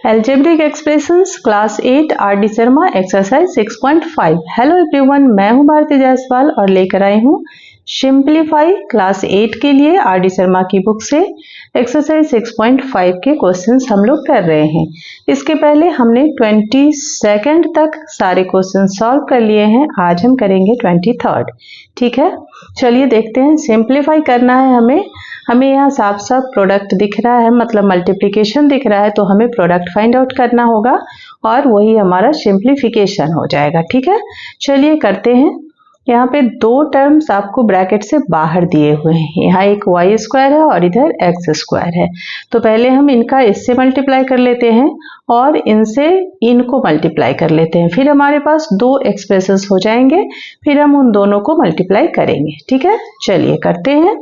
Algebraic expressions class 8 RD. Sharma exercise 6.5। Hello everyone, मैं हूं भारती जायसवाल और लेकर आई हूं सिंप्लीफाई क्लास 8 के लिए आर.डी. शर्मा की बुक से एक्सरसाइज 6.5 के क्वेश्चंस हम लोग कर रहे हैं। इसके पहले हमने 22 तक सारे क्वेश्चन सॉल्व कर लिए हैं। आज हम करेंगे 23। ठीक है, चलिए देखते हैं। सिंप्लीफाई करना है हमें यहाँ साफ साफ प्रोडक्ट दिख रहा है, मतलब मल्टीप्लिकेशन दिख रहा है, तो हमें प्रोडक्ट फाइंड आउट करना होगा और वही हमारा सिंप्लीफिकेशन हो जाएगा। ठीक है, चलिए करते हैं। यहाँ पे दो टर्म्स आपको ब्रैकेट से बाहर दिए हुए हैं। यहाँ एक वाई स्क्वायर है और इधर एक्स स्क्वायर है। तो पहले हम इनका इससे मल्टीप्लाई कर लेते हैं और इनसे इनको मल्टीप्लाई कर लेते हैं। फिर हमारे पास दो एक्सप्रेशंस हो जाएंगे, फिर हम उन दोनों को मल्टीप्लाई करेंगे। ठीक है, चलिए करते हैं।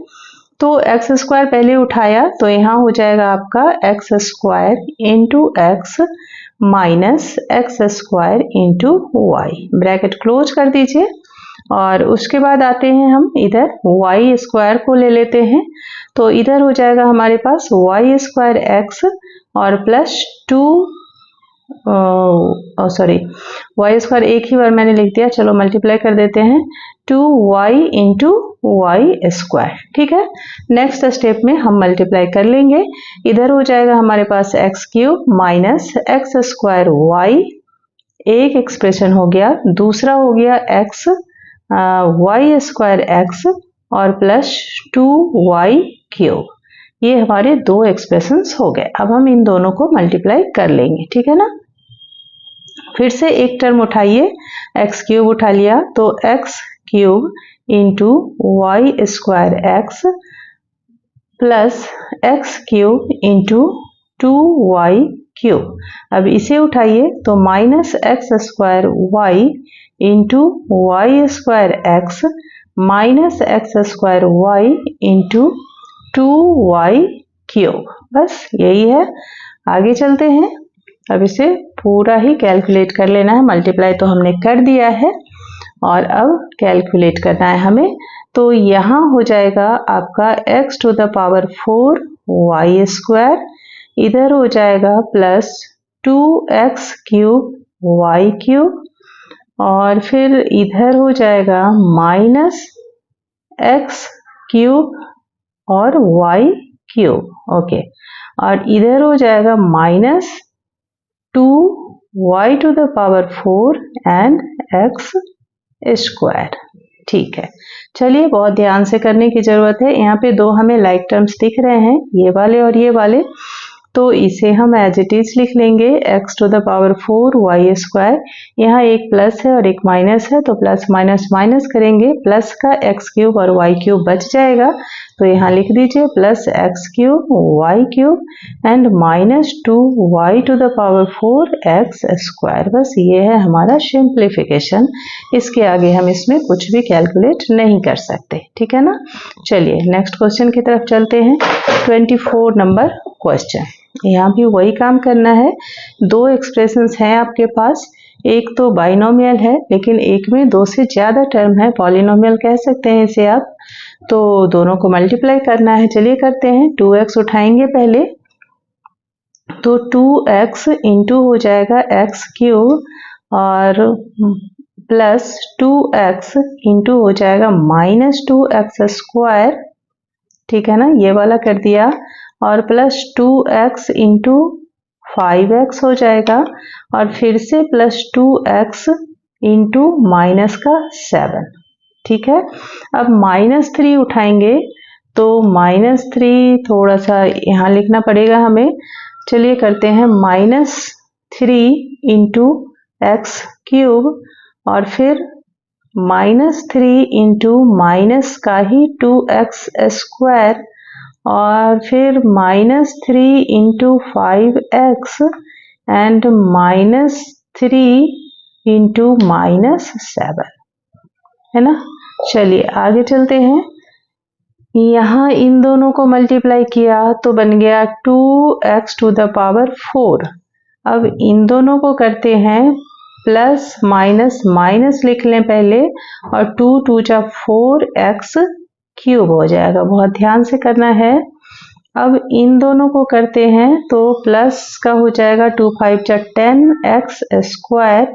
तो एक्स स्क्वायर पहले उठाया तो यहाँ हो जाएगा आपका x square into x minus x square into y. Bracket close कर दीजिए और उसके बाद आते हैं हम इधर वाई स्क्वायर को ले लेते हैं। तो इधर हो जाएगा हमारे पास वाई स्क्वायर एक्स और प्लस 2 वाई स्क्वायर एक ही बार मैंने लिख दिया, चलो मल्टीप्लाई कर देते हैं 2y इंटू वाई स्क्वायर। ठीक है, नेक्स्ट स्टेप में हम मल्टीप्लाई कर लेंगे। इधर हो जाएगा हमारे पास x cube minus x square y, एक एक्सप्रेशन हो गया। दूसरा हो गया एक्स वाई स्क्वायर एक्स और प्लस 2y क्यूब। ये हमारे दो एक्सप्रेशंस हो गए। अब हम इन दोनों को मल्टीप्लाई कर लेंगे। ठीक है ना, फिर से एक टर्म उठाइए, एक्स क्यूब उठा लिया तो x cube into y square x plus x cube into 2y cube. अब इसे उठाइए तो minus x square y into y square x minus x square y into 2y cube. बस यही है, आगे चलते हैं। अब इसे पूरा ही कैलकुलेट कर लेना है। मल्टीप्लाई तो हमने कर दिया है और अब कैलकुलेट करना है हमें। तो यहाँ हो जाएगा आपका x to the power 4 y square, इधर हो जाएगा plus 2x cube y cube और फिर इधर हो जाएगा माइनस एक्स क्यूब और वाई क्यूब। ओके, और इधर हो जाएगा minus 2y to the power 4 and x square. ठीक है, चलिए बहुत ध्यान से करने की जरूरत है। यहाँ पे दो हमें लाइक टर्म्स दिख रहे हैं, ये वाले और ये वाले, तो इसे हम एज इट इज लिख लेंगे x to the power 4 y square. यहाँ एक प्लस है और एक माइनस है, तो प्लस माइनस माइनस करेंगे, प्लस का x क्यूब और y क्यूब बच जाएगा। तो यहाँ लिख दीजिए plus x cube y cube and minus 2y to the power 4 x square. बस ये है हमारा सिंप्लीफिकेशन। इसके आगे हम इसमें कुछ भी कैलकुलेट नहीं कर सकते। ठीक है ना, चलिए नेक्स्ट क्वेश्चन की तरफ चलते हैं। 24 नंबर क्वेश्चन, यहाँ भी वही काम करना है। दो एक्सप्रेशंस हैं आपके पास, एक तो बाइनोमियल है लेकिन एक में दो से ज्यादा टर्म है, पॉलिनोमियल कह सकते हैं इसे आप। तो दोनों को मल्टीप्लाई करना है, चलिए करते हैं। 2x उठाएंगे पहले, तो 2x इंटू हो जाएगा x क्यूब और प्लस 2x इंटू हो जाएगा माइनस 2x स्क्वायर। ठीक है ना, ये वाला कर दिया और प्लस 2x इंटू 5x हो जाएगा और फिर से प्लस 2x इंटू माइनस का 7। ठीक है, अब -3 उठाएंगे तो -3 थोड़ा सा यहाँ लिखना पड़ेगा हमें। चलिए करते हैं -3 इंटू एक्स क्यूब और फिर -3 इंटू माइनस का ही 2x स्क्वायर और फिर -3 इंटू 5x एंड -3 इंटू -7, है ना। चलिए आगे चलते हैं। यहाँ इन दोनों को मल्टीप्लाई किया तो बन गया 2x टू द पावर 4। अब इन दोनों को करते हैं प्लस माइनस माइनस लिख लें पहले और 2 × 4 x क्यूब हो जाएगा। बहुत ध्यान से करना है। अब इन दोनों को करते हैं तो प्लस का हो जाएगा 2 5 जा 10x स्क्वायर,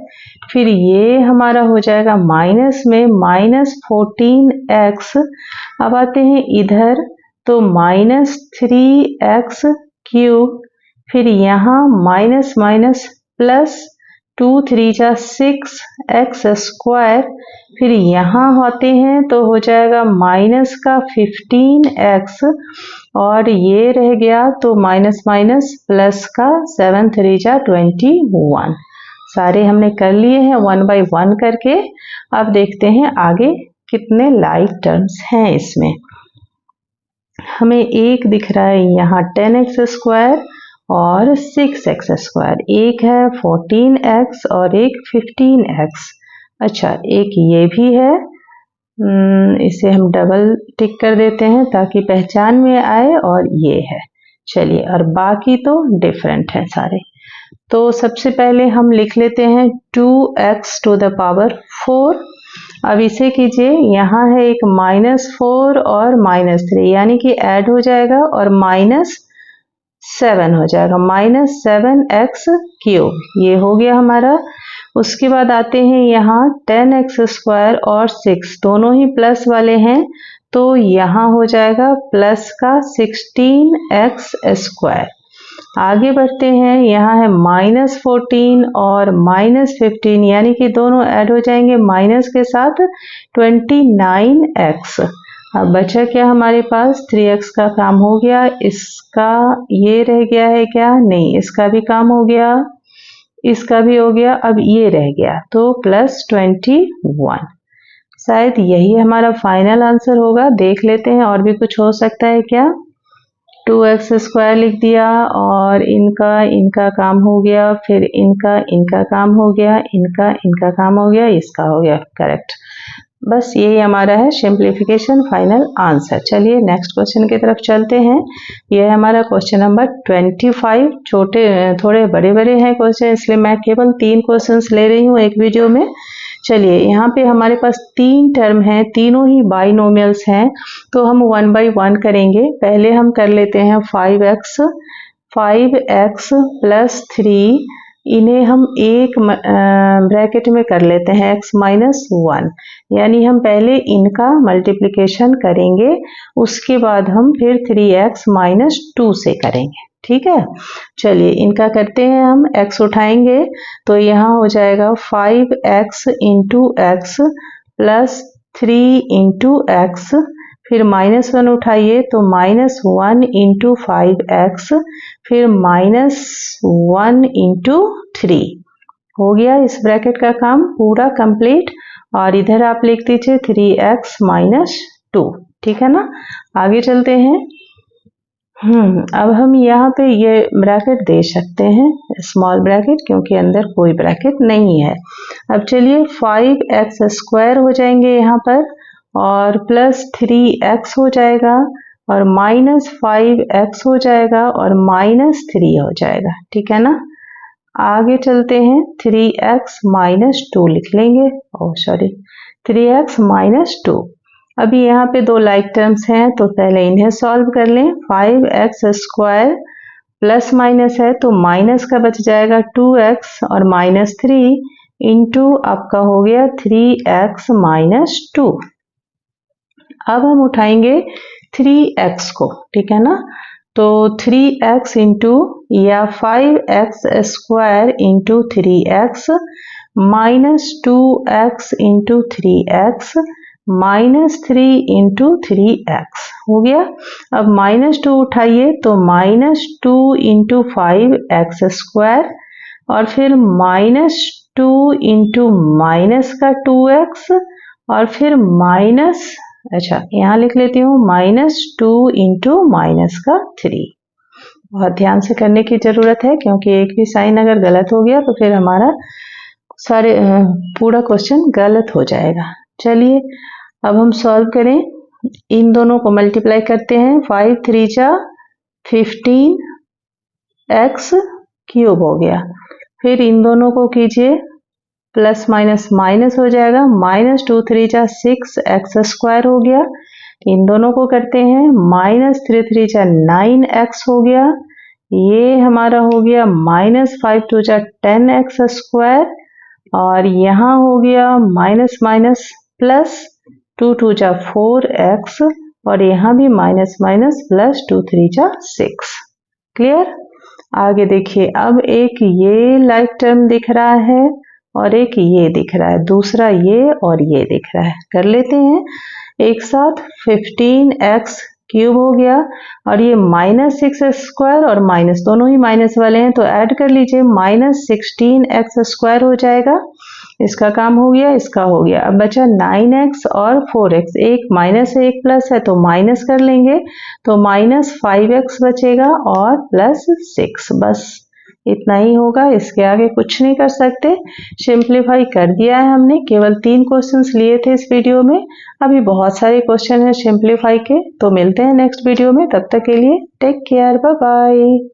फिर ये हमारा हो जाएगा माइनस में -14x। अब आते हैं इधर तो -3x क्यूब, फिर यहाँ माइनस माइनस प्लस 2 3 जा 6x स्क्वायर, फिर यहाँ आते हैं तो हो जाएगा माइनस का 15x, और ये रह गया तो माइनस माइनस प्लस का 7 3 जा 21। सारे हमने कर लिए हैं 1 बाय 1 करके। अब देखते हैं आगे कितने लाइक टर्म्स हैं इसमें। हमें एक दिख रहा है यहाँ 10x स्क्वायर और 6x स्क्वायर, एक है 14x और एक 15x। अच्छा, एक ये भी है, इसे हम डबल टिक कर देते हैं ताकि पहचान में आए, और ये है। चलिए, और बाकी तो डिफरेंट हैं सारे। तो सबसे पहले हम लिख लेते हैं 2x टू द पावर 4। अब इसे कीजिए, यहाँ है एक -4 और -3, यानी कि ऐड हो जाएगा और -7 हो जाएगा, -7x क्यूब, ये हो गया हमारा। उसके बाद आते हैं यहाँ 10x स्क्वायर और 6 दोनों ही प्लस वाले हैं, तो यहाँ हो जाएगा प्लस का 16x स्क्वायर। आगे बढ़ते हैं, यहाँ है -14 और -15, यानी कि दोनों ऐड हो जाएंगे माइनस के साथ 29x। अब बचा क्या हमारे पास, 3x का काम हो गया, इसका ये रह गया है क्या, नहीं, इसका भी काम हो गया, इसका भी हो गया, अब ये रह गया तो +21। शायद यही हमारा फाइनल आंसर होगा। देख लेते हैं और भी कुछ हो सकता है क्या। 2x स्क्वायर लिख दिया और इनका काम हो गया, फिर इनका काम हो गया, इनका काम हो गया, इसका हो गया, करेक्ट। बस यही हमारा है सिंप्लीफिकेशन फाइनल आंसर। चलिए नेक्स्ट क्वेश्चन की तरफ चलते हैं। यह है हमारा क्वेश्चन नंबर 25। छोटे थोड़े बड़े बड़े हैं क्वेश्चन, इसलिए मैं केवल 3 क्वेश्चंस ले रही हूँ एक वीडियो में। चलिए, यहाँ पे हमारे पास 3 टर्म हैं, तीनों ही बाइनोमियल्स हैं, तो हम 1 बाय 1 करेंगे। पहले हम कर लेते हैं 5x प्लस 3, इन्हें हम एक ब्रैकेट में कर लेते हैं x -1, यानी हम पहले इनका मल्टीप्लिकेशन करेंगे, उसके बाद हम फिर 3x -2 से करेंगे, ठीक है। चलिए इनका करते हैं, हम x उठाएंगे तो यहाँ हो जाएगा 5x into x plus 3 into x, फिर -1 उठाइए तो -1 इंटू 5x, फिर -1 इंटू 3। हो गया इस ब्रैकेट का काम पूरा कंप्लीट, और इधर आप लिख दीजिए 3x -2, ठीक है ना। आगे चलते हैं। अब हम यहाँ पे ये ब्रैकेट दे सकते हैं, स्मॉल ब्रैकेट, क्योंकि अंदर कोई ब्रैकेट नहीं है। अब चलिए 5x स्क्वायर हो जाएंगे यहाँ पर, और प्लस 3x हो जाएगा, और -5x हो जाएगा, और -3 हो जाएगा, ठीक है ना। आगे चलते हैं, 3x -2 लिख लेंगे, 3x -2। अभी यहाँ पे 2 लाइक टर्म्स हैं, तो पहले इन्हें सॉल्व कर लें। 5x स्क्वायर प्लस माइनस है तो माइनस का बच जाएगा 2x, और -3 इंटू आपका हो गया 3x -2। अब हम उठाएंगे 3x को, ठीक है ना। तो 3x इंटू या 5x square into 3x -2x into 3x -3 into 3x हो गया। अब -2 उठाइए तो -2 इंटू 5x स्क्वायर, और फिर -2 इंटू माइनस का 2x, और फिर यहाँ लिख लेती हूँ -2 इंटू माइनस का 3। बहुत ध्यान से करने की ज़रूरत है, क्योंकि एक भी साइन अगर गलत हो गया तो फिर हमारा पूरा क्वेश्चन गलत हो जाएगा। चलिए अब हम सॉल्व करें, इन दोनों को मल्टीप्लाई करते हैं। 5 3 जा 15 x क्यूब हो गया, फिर इन दोनों को कीजिए, प्लस माइनस माइनस हो जाएगा, -2 3 जा 6 x स्क्वायर हो गया, इन दोनों को करते हैं, -3 3 जा 9x हो गया, ये हमारा हो गया -5 2 जा 10x स्क्वायर, और यहाँ हो गया माइनस माइनस प्लस 2 2 जा 4x, और यहाँ भी माइनस माइनस प्लस 2 3 जा 6। क्लियर? आगे देखिए, अब एक ये लाइक टर्म दिख रहा है और एक ये दिख रहा है, दूसरा ये और ये दिख रहा है। कर लेते हैं एक साथ। 15x क्यूब हो गया, और ये -6 स्क्वायर और माइनस, दोनों ही माइनस वाले हैं तो ऐड कर लीजिए, -16x स्क्वायर हो जाएगा। इसका काम हो गया, इसका हो गया। अब बचा 9x और 4x, एक माइनस है एक प्लस है तो माइनस कर लेंगे, तो -5x बचेगा और +6, बस इतना ही होगा, इसके आगे कुछ नहीं कर सकते। सिंप्लीफाई कर दिया है हमने, केवल 3 क्वेश्चंस लिए थे इस वीडियो में, अभी बहुत सारे क्वेश्चन हैं सिंप्लीफाई के। तो मिलते हैं नेक्स्ट वीडियो में, तब तक के लिए टेक केयर, बाय बाय।